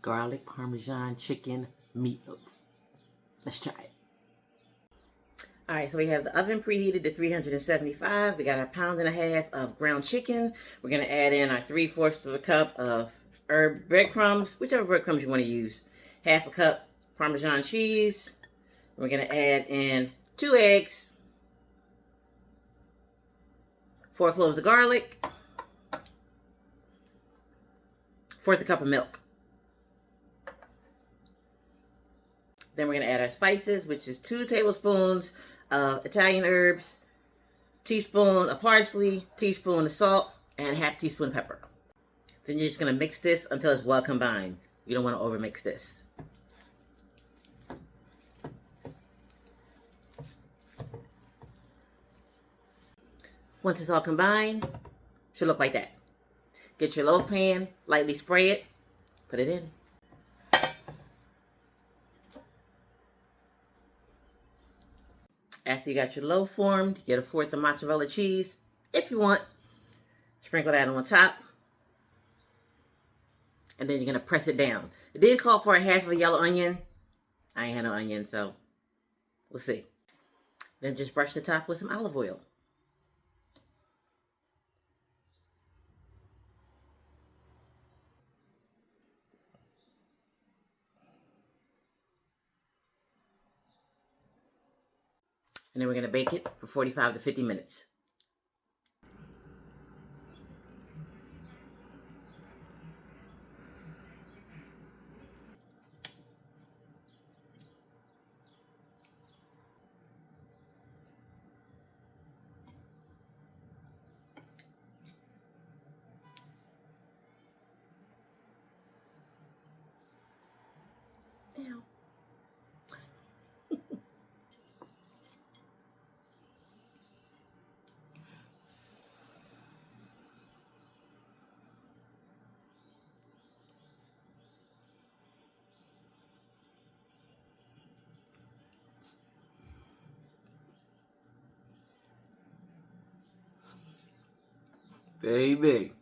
garlic Parmesan chicken meatloaf. Let's try it. All right, so we have the oven preheated to 375. We got a pound and a half of ground chicken. We're gonna add in our 3/4 of a cup of herb breadcrumbs, whichever breadcrumbs you want to use. Half a cup Parmesan cheese. We're gonna add in 2 eggs, 4 cloves of garlic, 1/4 cup of milk. Then we're going to add our spices, which is 2 tablespoons of Italian herbs, teaspoon of parsley, teaspoon of salt, and half a teaspoon of pepper. Then you're just going to mix this until it's well combined. You don't want to overmix this. Once it's all combined, it should look like that. Get your loaf pan, lightly spray it, put it in. After you got your loaf formed, get a 1/4 of mozzarella cheese, if you want. Sprinkle that on top. And then you're going to press it down. It did call for a half of a yellow onion. I ain't had no onion, so we'll see. Then just brush the top with some olive oil. And then we're going to bake it for 45 to 50 minutes. Ew. Baby.